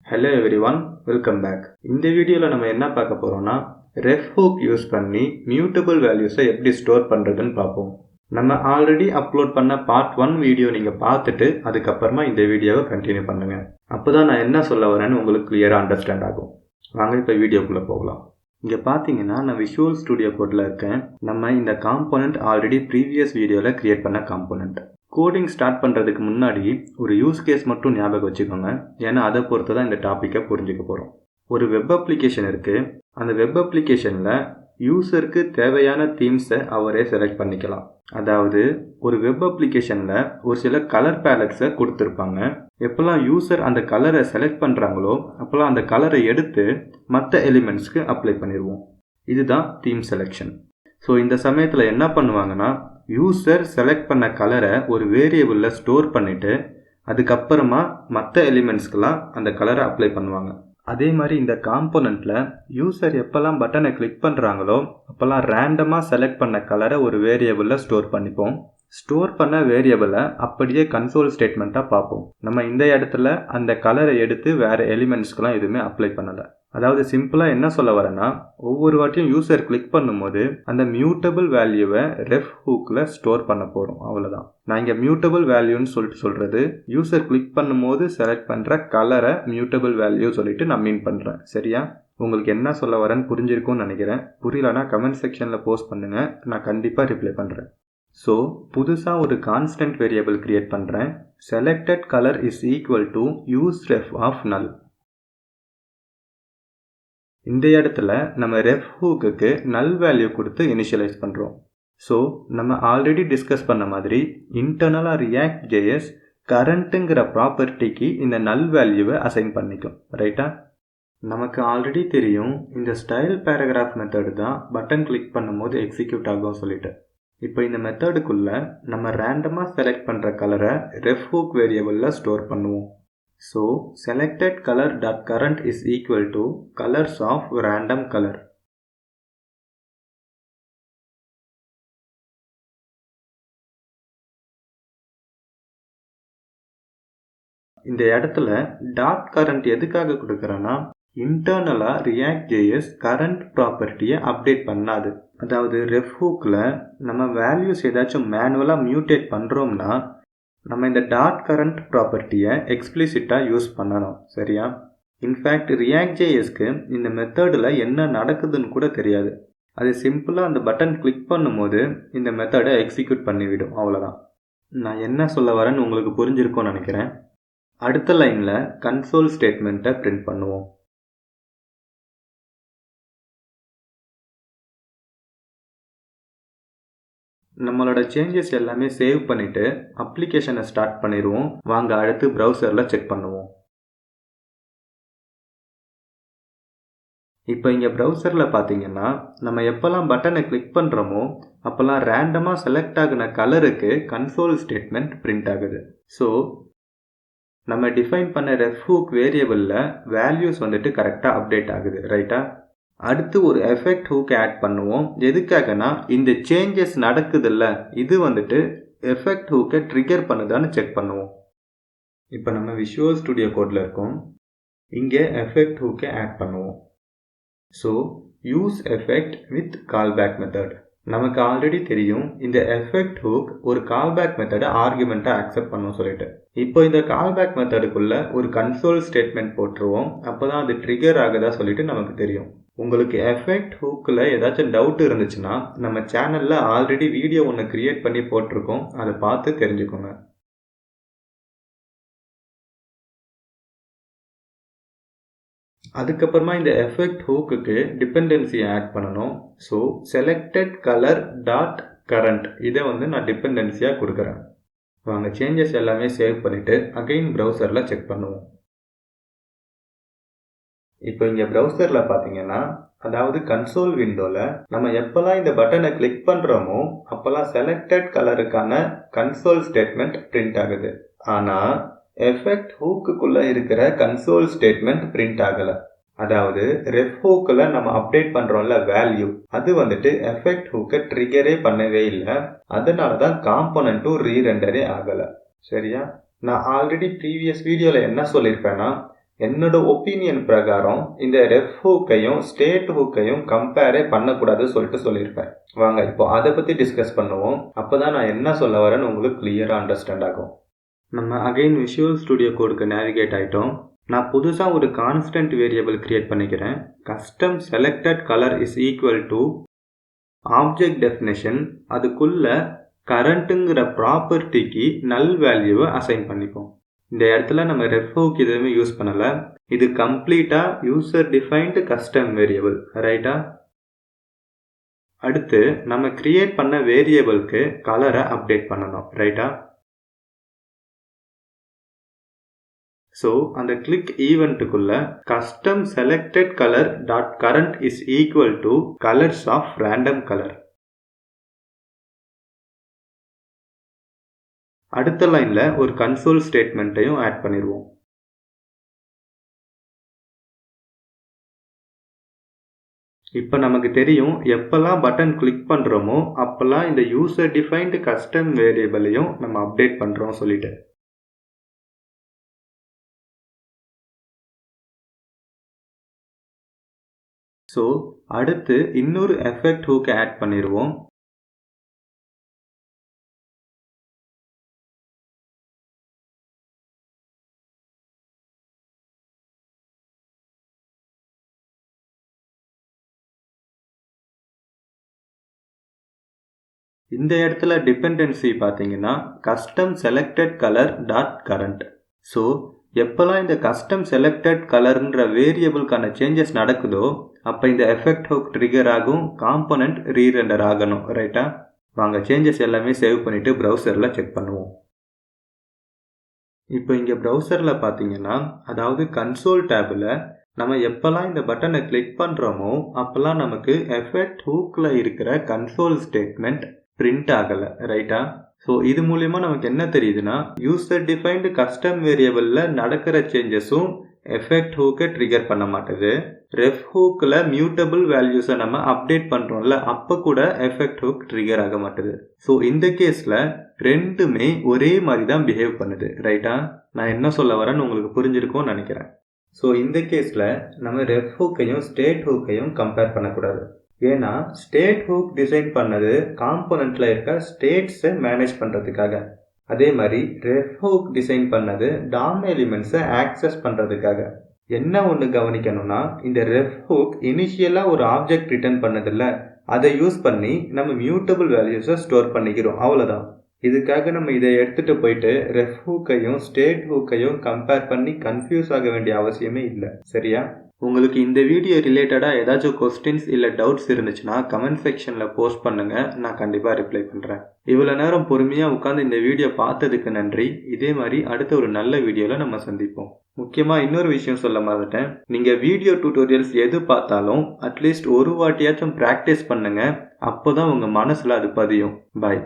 Hello everyone, welcome back. இந்த வீடியோல நம்ம என்ன பார்க்க போறோம்னா ref hook யூஸ் பண்ணி mutable values எப்படி ஸ்டோர் பண்றதுன்னு பார்ப்போம். நம்ம ஆல்ரெடி அப்லோட் பண்ண பார்ட் 1 வீடியோ நீங்க பார்த்துட்டு அதுக்கப்புறமா இந்த வீடியோவை கண்டினியூ பண்ணுங்க. அப்பதான் நான் என்ன சொல்ல வரேன்னு உங்களுக்கு கிளியரா அண்டர்ஸ்டாண்ட் ஆகும். வாங்க இப்ப வீடியோக்குள்ள போகலாம். இங்க பாத்தீங்கன்னா நான் விஷுவல் ஸ்டுடியோ கோட்ல இருக்கேன். நம்ம இந்த காம்போனன்ட் ஆல்ரெடி ப்ரீவியஸ் வீடியோல கிரியேட் பண்ண காம்போனன்ட். கோடிங் ஸ்டார்ட் பண்ணுறதுக்கு முன்னாடி ஒரு யூஸ் கேஸ் மட்டும் ஞாபகம் வச்சுக்கோங்க. ஏன்னா அதை பொறுத்து தான் இந்த டாப்பிக்கை புரிஞ்சுக்க போகிறோம். ஒரு வெப் அப்ளிகேஷன் இருக்குது. அந்த வெப் அப்ளிகேஷனில் யூசருக்கு தேவையான தீம்ஸை அவரே செலக்ட் பண்ணிக்கலாம். அதாவது ஒரு வெப் அப்ளிகேஷனில் ஒரு சில கலர் பேலட்ஸை கொடுத்துருப்பாங்க. எப்போல்லாம் யூசர் அந்த கலரை செலக்ட் பண்ணுறாங்களோ அப்போல்லாம் அந்த கலரை எடுத்து மற்ற எலிமெண்ட்ஸ்க்கு அப்ளை பண்ணிடுவோம். இதுதான் தீம் செலெக்ஷன். ஸோ இந்த சமயத்தில் என்ன பண்ணுவாங்கன்னா யூசர் செலக்ட் பண்ண கலரை ஒரு வேரியபிளில் ஸ்டோர் பண்ணிவிட்டு அதுக்கப்புறமா மற்ற எலிமெண்ட்ஸ்க்கெலாம் அந்த கலரை அப்ளை பண்ணுவாங்க. அதே மாதிரி இந்த காம்போனண்ட்டில் யூசர் எப்போல்லாம் பட்டனை கிளிக் பண்ணுறாங்களோ அப்போல்லாம் ரேண்டமாக செலக்ட் பண்ண கலரை ஒரு வேரியபிளில் ஸ்டோர் பண்ணிப்போம். ஸ்டோர் பண்ண வேரியபிளை அப்படியே கன்சோல் ஸ்டேட்மெண்ட்டாக பார்ப்போம். நம்ம இந்த இடத்துல அந்த கலரை எடுத்து வேறு எலிமெண்ட்ஸ்க்கெலாம் எதுவுமே அப்ளை பண்ணலை. அதாவது சிம்பிளாக என்ன சொல்ல வரேன்னா ஒவ்வொரு வாட்டியும் யூசர் கிளிக் பண்ணும்போது அந்த மியூட்டபிள் வேல்யூவை ரெஃப் ஹூக்கில் ஸ்டோர் பண்ண போகிறோம். அவ்வளோதான். நான் இங்கே மியூட்டபிள் வேல்யூன்னு சொல்கிறது யூசர் கிளிக் பண்ணும்போது செலக்ட் பண்ணுற கலரை மியூட்டபிள் வேல்யூ சொல்லிட்டு நான் மீன் பண்ணுறேன். சரியா? உங்களுக்கு என்ன சொல்ல வரேன்னு புரிஞ்சிருக்கும்னு நினைக்கிறேன். புரியலன்னா கமெண்ட் செக்ஷனில் போஸ்ட் பண்ணுங்கள், நான் கண்டிப்பாக ரிப்ளை பண்ணுறேன். ஸோ புதுசாக ஒரு கான்ஸ்டன்ட் வேரியபிள் கிரியேட் பண்ணுறேன். Selected colour is equal to useRef of null. இந்த இடத்துல நம்ம ரெஃப் ஹூக்குக்கு நல் வேல்யூ கொடுத்து இனிஷியலைஸ் பண்ணுறோம். ஸோ நம்ம ஆல்ரெடி டிஸ்கஸ் பண்ண மாதிரி இன்டர்னலாக ரியாக்ட் ஜேஎஸ் கரண்ட்டுங்கிற ப்ராப்பர்ட்டிக்கு இந்த நல் வேல்யூவை அசைன் பண்ணிக்கும். ரைட்டா? நமக்கு ஆல்ரெடி தெரியும் இந்த ஸ்டைல் பேராகிராஃப் மெத்தடு தான் பட்டன் கிளிக் பண்ணும்போது எக்ஸிக்யூட் ஆகும் சொல்லிட்டு. இப்போ இந்த மெத்தடுக்குள்ளே நம்ம ரேண்டமாக செலக்ட் பண்ணுற கலரை ரெஃப் ஹூக் வேரியபிளில் ஸ்டோர் பண்ணுவோம். So selected color.current is equal to colors of random color. இந்த இடத்துல டாட் கரண்ட் எதுக்காக கொடுக்குறேன்னா இன்டர்னலா ரியாக்ட் ஜேஎஸ் கரண்ட் ப்ராப்பர்ட்டியை அப்டேட் பண்ணாது. அதாவது ரெஃப் ஹூக்கில் நம்ம வேல்யூஸ் ஏதாச்சும் மேனுவலாக மியூட்டேட் பண்ணுறோம்னா நம்ம இந்த டாட் கரண்ட் ப்ராப்பர்ட்டியை எக்ஸ்பிளிசிட்டாக யூஸ் பண்ணணும். சரியா? இன்ஃபேக்ட் ரியாக்ட் ஜேஎஸ்க்கு இந்த மெத்தடில் என்ன நடக்குதுன்னு கூட தெரியாது. அது சிம்பிளாக அந்த பட்டன் கிளிக் பண்ணும்போது இந்த மெத்தடை எக்ஸிக்யூட் பண்ணிவிடும். அவ்வளோதான். நான் என்ன சொல்ல வரேன்னு உங்களுக்கு புரிஞ்சிருக்கும்னு நினைக்கிறேன். அடுத்த லைனில் கன்சோல் ஸ்டேட்மெண்ட்டை பிரிண்ட் பண்ணுவோம். நம்மளோட சேஞ்சஸ் எல்லாமே சேவ் பண்ணிவிட்டு அப்ளிகேஷனை ஸ்டார்ட் பண்ணிடுவோம். வாங்க அடுத்து ப்ரௌசரில் செக் பண்ணுவோம். இப்போ இங்கே ப்ரௌசரில் பார்த்தீங்கன்னா நம்ம எப்போல்லாம் பட்டனை கிளிக் பண்ணுறோமோ அப்போல்லாம் ரேண்டமாக செலக்ட் ஆகின கலருக்கு கன்சோல் ஸ்டேட்மெண்ட் பிரிண்ட் ஆகுது. ஸோ நம்ம டிஃபைன் பண்ண ரெஃப் ஹூக் வேரியபிளில் வேல்யூஸ் வந்துட்டு கரெக்டாக அப்டேட் ஆகுது. ரைட்டா? அடுத்து ஒரு எஃபெக்ட் ஹூக் ஆட் பண்ணுவோம். எதுக்காகனா இந்த சேஞ்சஸ் நடக்குதுல்ல, இது வந்துட்டு எஃபெக்ட் ஹூக்கை ட்ரிகர் பண்ணுதான்னு செக் பண்ணுவோம். இப்போ நம்ம விஷுவல் ஸ்டுடியோ கோடில் இருக்கோம். இங்கே எஃபெக்ட் ஹூக்கை ஆட் பண்ணுவோம். So use effect with callback method. நமக்கு ஆல்ரெடி தெரியும் இந்த எஃபெக்ட் ஹூக் ஒரு கால்பேக் மெத்தடை ஆர்குமெண்ட்டாக அக்செப்ட் பண்ணும் சொல்லிட்டு. இப்போ இந்த கால்பேக் மெத்தடுக்குள்ள ஒரு கன்சோல் ஸ்டேட்மெண்ட் போட்டுருவோம். அப்போ தான் அது ட்ரிகர் ஆகுதா சொல்லிட்டு நமக்கு தெரியும். உங்களுக்கு எஃபெக்ட் ஹூக்கில் ஏதாச்சும் டவுட் இருந்துச்சுன்னா நம்ம சேனலில் ஆல்ரெடி வீடியோ ஒன்று கிரியேட் பண்ணி போட்டிருக்கோம். அதை பார்த்து தெரிஞ்சுக்கோங்க. அதுக்கப்புறமா இந்த எஃபெக்ட் ஹூக்குக்கு டிபெண்டன்சியை ஆட் பண்ணணும். So selected colour dot current இதை நான் டிபெண்டன்சியாக கொடுக்குறேன். வாங்க சேஞ்சஸ் எல்லாமே சேவ் பண்ணிவிட்டு அகைன் ப்ரௌசரில் செக் பண்ணுவோம். இப்போ இங்கே ப்ரௌசரில் பார்த்தீங்கன்னா அதாவது கன்சோல் விண்டோவில் நம்ம எப்போல்லாம் இந்த பட்டனை கிளிக் பண்ணுறோமோ அப்போல்லாம் செலக்டட் கலருக்கான கன்சோல் ஸ்டேட்மெண்ட் பிரிண்ட் ஆகுது. ஆனால் எஃபெக்ட் ஹூக்குள்ளே இருக்கிற கன்சோல் ஸ்டேட்மெண்ட் பிரிண்ட் ஆகலை. அதாவது ரெஃப் ஹூக்கில் நம்ம அப்டேட் பண்ணுறோம்ல வேல்யூ, அது வந்துட்டு எஃபெக்ட் ஹூக்கை ட்ரிகரே பண்ணவே இல்லை. அதனால தான் காம்போனண்ட்டும் ரீரெண்டரே ஆகலை. சரியா? நான் ஆல்ரெடி ப்ரீவியஸ் வீடியோவில் என்ன சொல்லியிருப்பேன்னா என்னோட ஒப்பீனியன் பிரகாரம் இந்த ரெஃப் ஹூக்கையும் ஸ்டேட் ஹூக்கையும் கம்பேரே பண்ணக்கூடாதுன்னு சொல்லியிருப்பேன். வாங்க இப்போ அதை பற்றி டிஸ்கஸ் பண்ணுவோம். அப்போ தான் நான் என்ன சொல்ல வரேன்னு உங்களுக்கு கிளியராக அண்டர்ஸ்டாண்ட் ஆகும். நம்ம அகைன் விஷுவல் ஸ்டுடியோ கோடுக்கு நேவிகேட் ஆகிட்டோம். நான் புதுசாக ஒரு கான்ஸ்டன்ட் வேரியபிள் கிரியேட் பண்ணிக்கிறேன். Custom selected colour is equal to object definition, அதுக்குள்ள கரண்ட்டுங்கிற ப்ராப்பர்ட்டிக்கு நல் வேல்யூவை அசைன் பண்ணிப்போம். இந்த இடத்துல நம்ம ரெஃப் ஹூக் எதுவுமே யூஸ் பண்ணலை. இது கம்ப்ளீட்டாக யூசர் டிஃபைன்டு கஸ்டம் வேரியபிள், ரைட்டா? அடுத்து நம்ம கிரியேட் பண்ண வேரியபிளுக்கு கலரை அப்டேட் பண்ணணும், ரைட்டா? ஸோ அந்த கிளிக் ஈவெண்ட்டுக்குள்ள custom selected colour dot current is equal to colours of random colour. அடுத்த லைன்ல ஒரு கன்சோல் ஸ்டேட்மெண்ட்டையும் ஆட் பண்ணிடுவோம். இப்போ நமக்கு தெரியும் எப்பெல்லாம் பட்டன் கிளிக் பண்ணுறோமோ அப்போல்லாம் இந்த யூசர் டிஃபைன்டு கஸ்டம் வேரியபிளையும் நம்ம அப்டேட் பண்ணுறோம் சொல்லிட்டு. ஸோ அடுத்து இன்னொரு எஃபெக்ட் ஹூக்கை ஆட் பண்ணிடுவோம். இந்த இடத்துல டிபெண்டன்சி பார்த்தீங்கன்னா custom selected colour dot current. So எப்போல்லாம் இந்த கஸ்டம் செலக்டட் கலர்ன்ற வேரியபிளுக்கான சேஞ்சஸ் நடக்குதோ அப்போ இந்த எஃபெக்ட் ஹூக் ட்ரிகர் ஆகும், காம்போனன்ட் ரீரெண்டர் ஆகணும், ரைட்டா? வாங்க சேஞ்சஸ் எல்லாமே சேவ் பண்ணிவிட்டு ப்ரௌசரில் செக் பண்ணுவோம். இப்போ இங்கே ப்ரௌசரில் பார்த்தீங்கன்னா, அதாவது கன்சோல் டேபில் நம்ம எப்போல்லாம் இந்த பட்டனை கிளிக் பண்ணுறோமோ அப்போல்லாம் நமக்கு எஃபெக்ட் ஹூக்கில் இருக்கிற கன்சோல் ஸ்டேட்மெண்ட் பிரிண்ட் ஆகலை, ரைட்டா? ஸோ இது மூலிமா நமக்கு என்ன தெரியுதுன்னா, யூசர் டிஃபைன்டு கஸ்டம் வேரியபிளில் நடக்கிற சேஞ்சஸும் எஃபெக்ட் ஹூக்கை ட்ரிகர் பண்ண மாட்டேது. ரெஃப் ஹூக்கில் மியூட்டபிள் வேல்யூஸை நம்ம அப்டேட் பண்ணுறோம்ல, அப்போ கூட எஃபெக்ட் ஹூக் ட்ரிகர் ஆக மாட்டேது. ஸோ இந்த கேஸில் ரெண்டுமே ஒரே மாதிரி தான் பிஹேவ் பண்ணுது, ரைட்டா? நான் என்ன சொல்ல வரேன்னு உங்களுக்கு புரிஞ்சிருக்கும்னு நினைக்கிறேன். ஸோ இந்த கேஸில் நம்ம ரெஃப் ஹூக்கையும் ஸ்டேட் ஹூக்கையும் கம்பேர் பண்ணக்கூடாது. ஏன்னா ஸ்டேட் ஹூக் டிசைன் பண்ணது காம்போனண்ட்டில் இருக்க ஸ்டேட்ஸை மேனேஜ் பண்ணுறதுக்காக. அதே மாதிரி ரெஃப் ஹூக் டிசைன் பண்ணது டாம் எலிமெண்ட்ஸை ஆக்சஸ் பண்ணுறதுக்காக. என்ன ஒன்று கவனிக்கணும்னா, இந்த ரெஃப் ஹூக் இனிஷியலாக ஒரு ஆப்ஜெக்ட் ரிட்டர்ன் பண்ணதில்ல, அதை யூஸ் பண்ணி நம்ம மியூட்டபிள் வேல்யூஸை ஸ்டோர் பண்ணிக்கிறோம், அவ்வளோதான். இதுக்காக நம்ம இதை எடுத்துகிட்டு போயிட்டு ரெஃப் ஹூக்கையும் ஸ்டேட் ஹூக்கையும் கம்பேர் பண்ணி கன்ஃபியூஸ் ஆக வேண்டிய அவசியமே இல்லை, சரியா? உங்களுக்கு இந்த வீடியோ ரிலேட்டடாக ஏதாச்சும் கொஸ்டின்ஸ் இல்லை டவுட்ஸ் இருந்துச்சுன்னா கமெண்ட் செக்ஷனில் போஸ்ட் பண்ணுங்கள், நான் கண்டிப்பாக ரிப்ளை பண்ணுறேன். இவ்வளோ நேரம் பொறுமையாக உட்காந்து இந்த வீடியோ பார்த்ததுக்கு நன்றி. இதே மாதிரி அடுத்த ஒரு நல்ல வீடியோவில் நம்ம சந்திப்போம். முக்கியமாக இன்னொரு விஷயம் சொல்ல மறந்துட்டேன். நீங்கள் வீடியோ டியூட்டோரியல்ஸ் எது பார்த்தாலும் அட்லீஸ்ட் ஒரு வாட்டியாச்சும் ப்ராக்டிஸ் பண்ணுங்கள். அப்போ தான் உங்கள் மனசில் அது பதியும். பாய்.